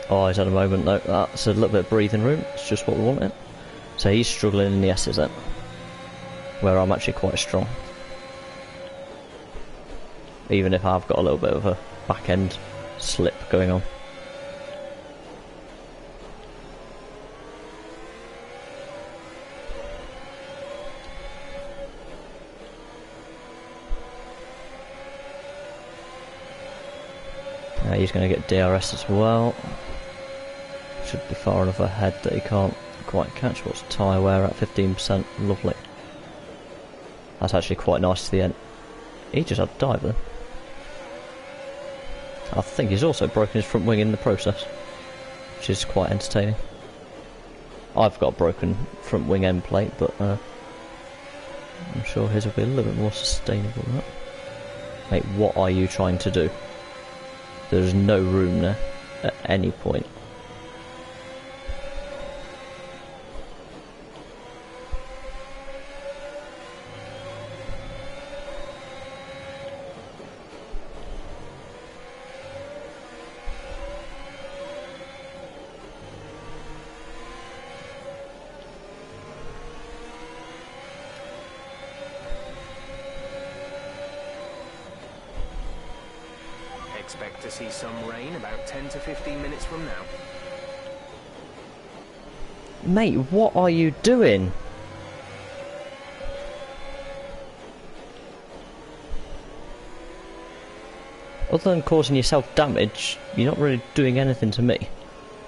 Oh, he's had a moment though. That's a little bit of breathing room. It's just what we wanted. So he's struggling in the S's then, where I'm actually quite strong. Even if I've got a little bit of a back end slip going on. He's going to get DRS as well. Should be far enough ahead that he can't quite catch. What's tyre wear at 15%? Lovely. That's actually quite nice to the end. He just had a dive there. I think he's also broken his front wing in the process, which is quite entertaining. I've got a broken front wing end plate, but I'm sure his will be a little bit more sustainable than that. Mate, what are you trying to do? There's no room there at any point. expect to see some rain about 10 to 15 minutes from now. Mate, what are you doing? Other than causing yourself damage, you're not really doing anything to me,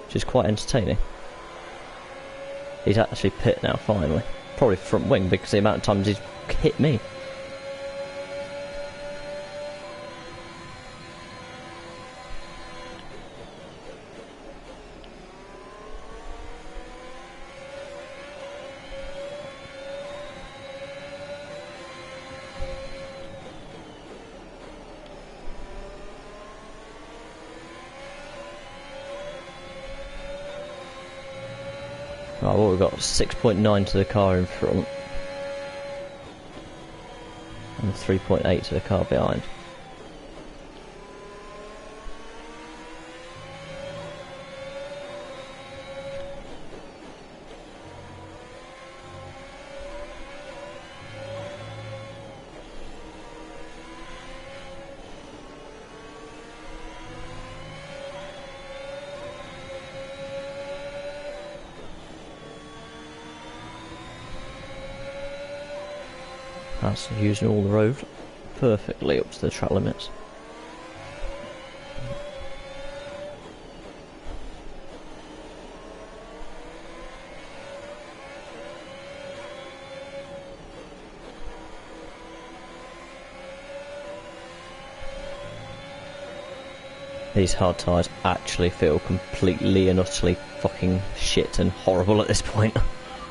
which is quite entertaining. He's actually pit now, finally. Probably front wing, because the amount of times he's hit me. Right, well, we've got 6.9 to the car in front and 3.8 to the car behind. That's using all the road perfectly up to the track limits. These hard tyres actually feel completely and utterly fucking shit and horrible at this point.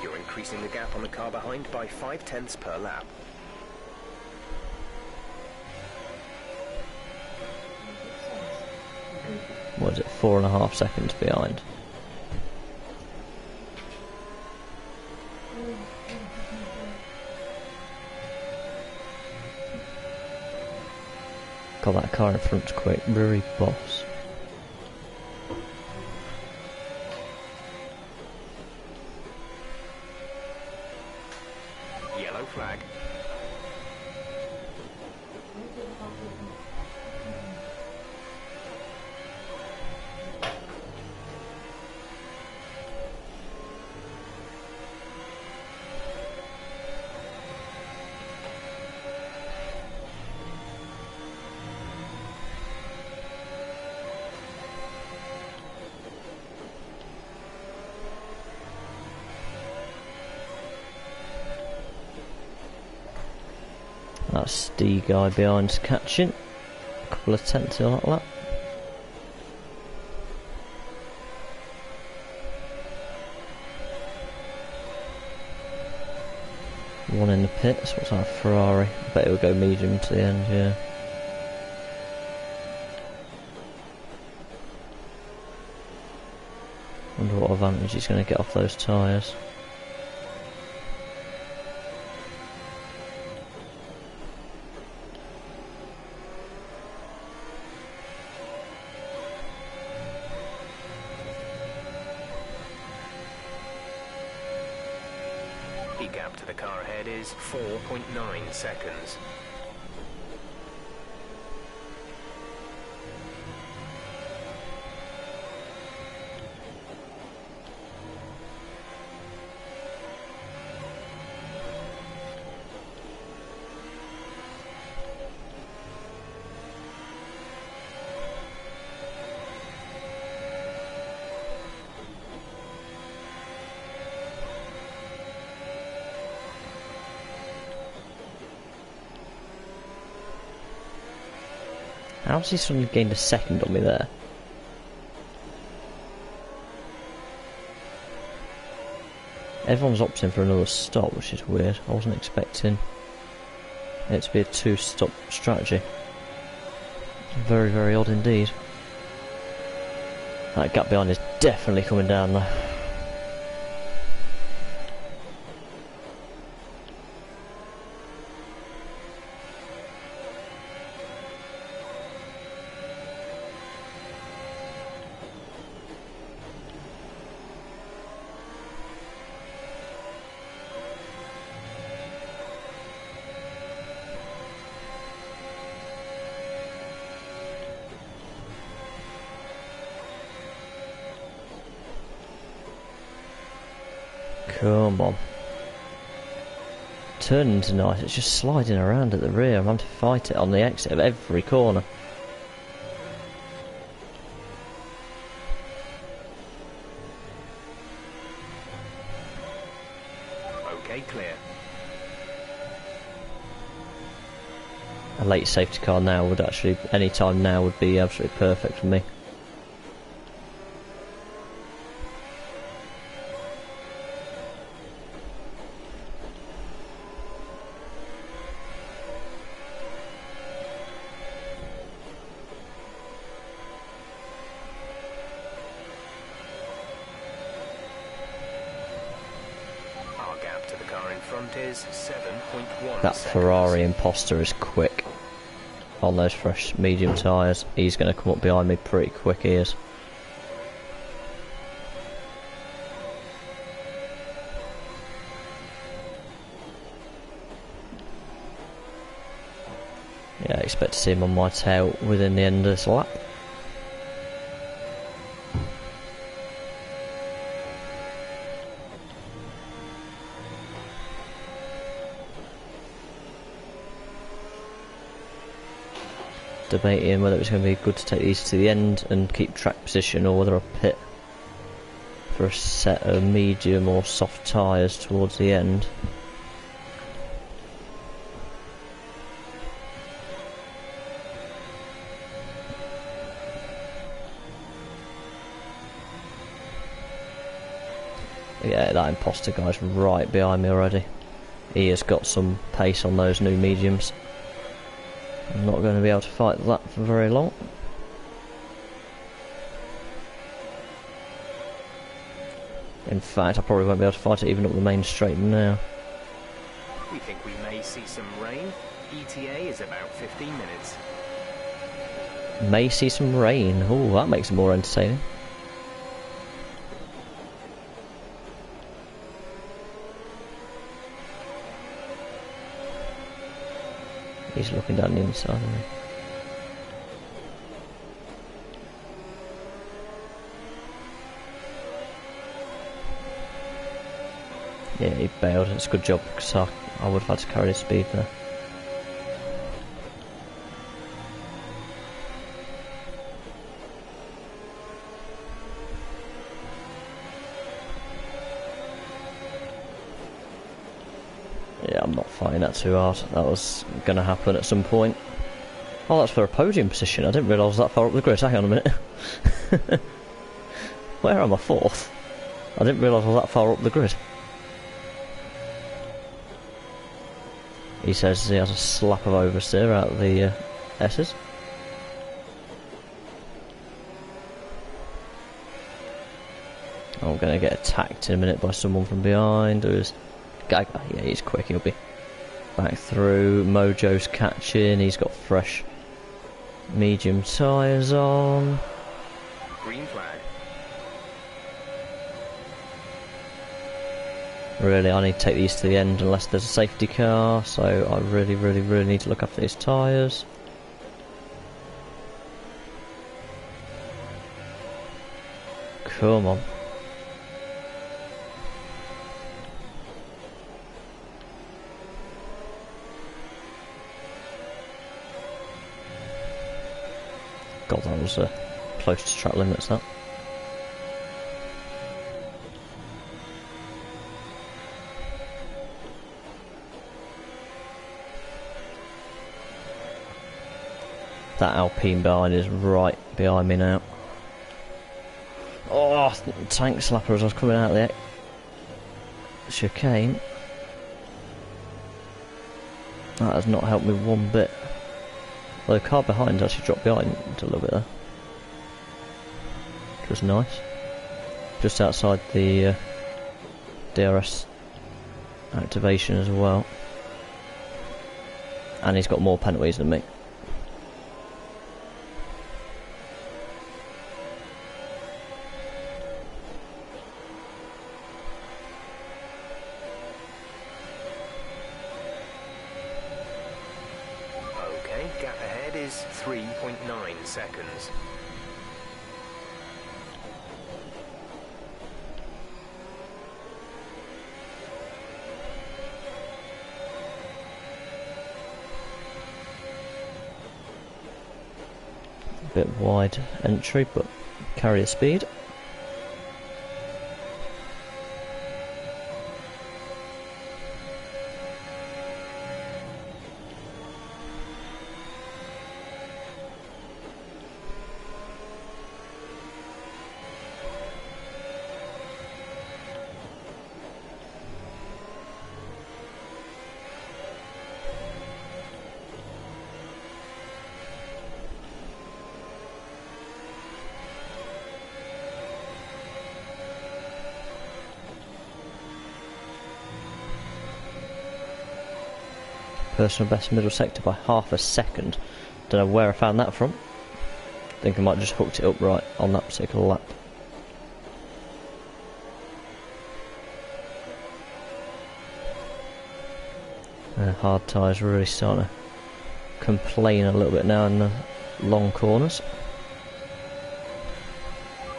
You're increasing the gap on the car behind by 0.5 per lap. What is it, 4.5 seconds behind? God, that car in front's quick, very boss. Yellow flag. That's the guy behind's catching. A couple of tenths on that lap. One in the pits. What's that, Ferrari? I bet it'll go medium to the end, yeah. Wonder what advantage he's going to get off those tyres. The gap to the car ahead is 4.9 seconds. How's he suddenly gained a second on me there? Everyone's opting for another stop, which is weird. I wasn't expecting it to be a two-stop strategy. Very, very odd indeed. That gap behind is definitely coming down though. Come on. Turning to nice, it's just sliding around at the rear. I'm having to fight it on the exit of every corner. Okay, clear. A late safety car now would actually, any time now would be absolutely perfect for me. Our gap to the car in front is 7.1 That seconds. Ferrari imposter is quick on those fresh medium tyres. He's going to come up behind me pretty quick, he is. Yeah, I expect to see him on my tail within the end of this lap. Debating whether it's going to be good to take these to the end and keep track position, or whether I pit for a set of medium or soft tyres towards the end. Yeah, that imposter guy's right behind me already. He has got some pace on those new mediums. I'm not going to be able to fight that for very long. In fact, I probably won't be able to fight it even up the main straight now. We think we may see some rain. ETA is about 15 minutes. May see some rain. Oh, that makes it more entertaining. He's looking down the inside of me. Yeah, he bailed. It's a good job, because I would have had to carry his speed there. Yeah, I'm not fighting that too hard. That was going to happen at some point. Oh, that's for a podium position. I didn't realise I was that far up the grid. Hang on a minute. Where am I? Fourth? I didn't realise I was that far up the grid. He says he has a slap of oversteer out of the S's. I'm going to get attacked in a minute by someone from behind. Yeah, he's quick. He'll be back through. Mojo's catching. He's got fresh medium tyres on. Green flag. Really, I need to take these to the end unless there's a safety car, so I really need to look after these tyres. Come on. God, that was close to track limits, that. That Alpine behind is right behind me now. Oh, tank slapper as I was coming out of the chicane. That has not helped me one bit. Well, the car behind actually dropped behind a little bit there. Which was nice. Just outside the DRS activation as well. And he's got more penalties than me. Gap ahead is 3.9 seconds. bit wide entry, but carry the speed. Personal best middle sector by half a second. Don't know where I found that from. Think I might just hooked it up right on that particular lap. Hard tyres really starting to complain a little bit now in the long corners.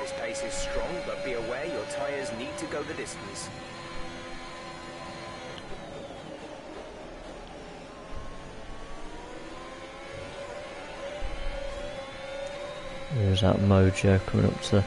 This pace is strong, but be aware your tyres need to go the distance. There's that Mojo coming up to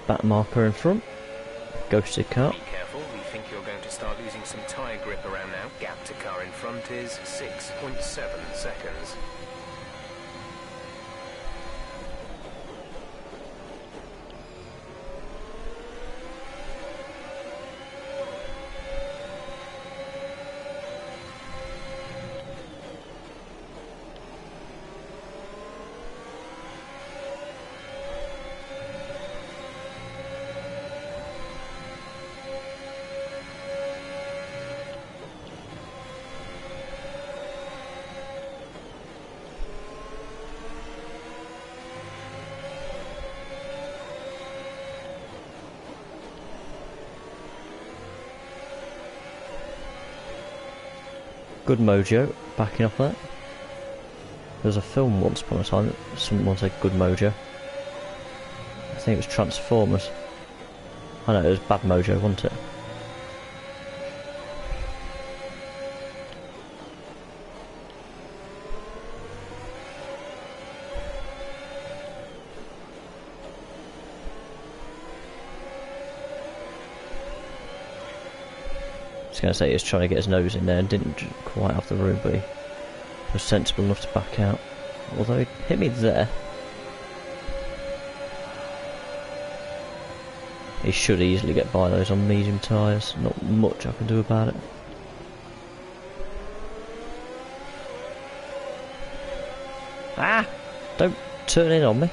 back marker in front. Ghosted car. Be careful, we think you're going to start losing some tyre grip around now. Gap to car in front is 6.7 seconds. Good Mojo backing off that. There was a film once upon a time that someone said Good Mojo. I think it was Transformers. I know it was Bad Mojo, wasn't it? I was going to say he was trying to get his nose in there and didn't quite have the room, but he was sensible enough to back out. Although he hit me there. He should easily get by those on medium tyres. Not much I can do about it. Ah! Don't turn in on me.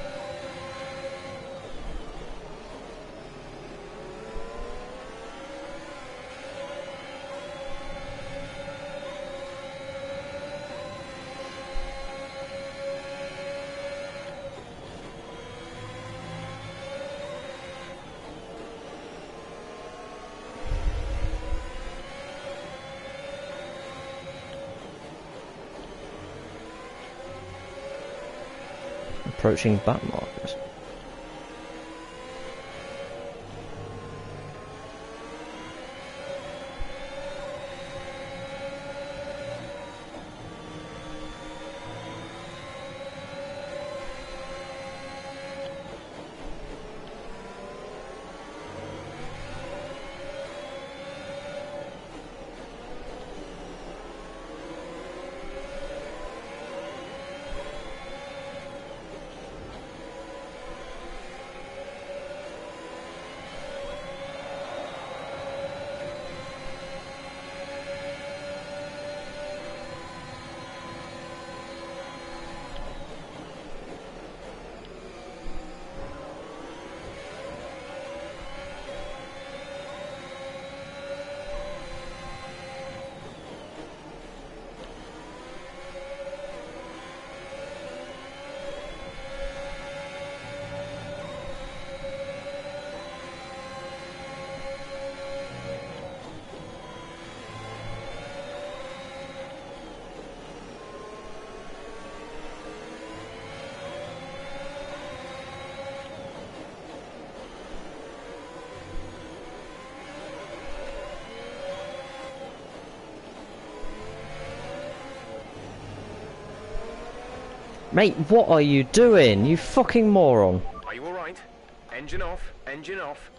Approaching back markers. Mate, what are you doing? You fucking moron. Are you alright? Engine off, engine off.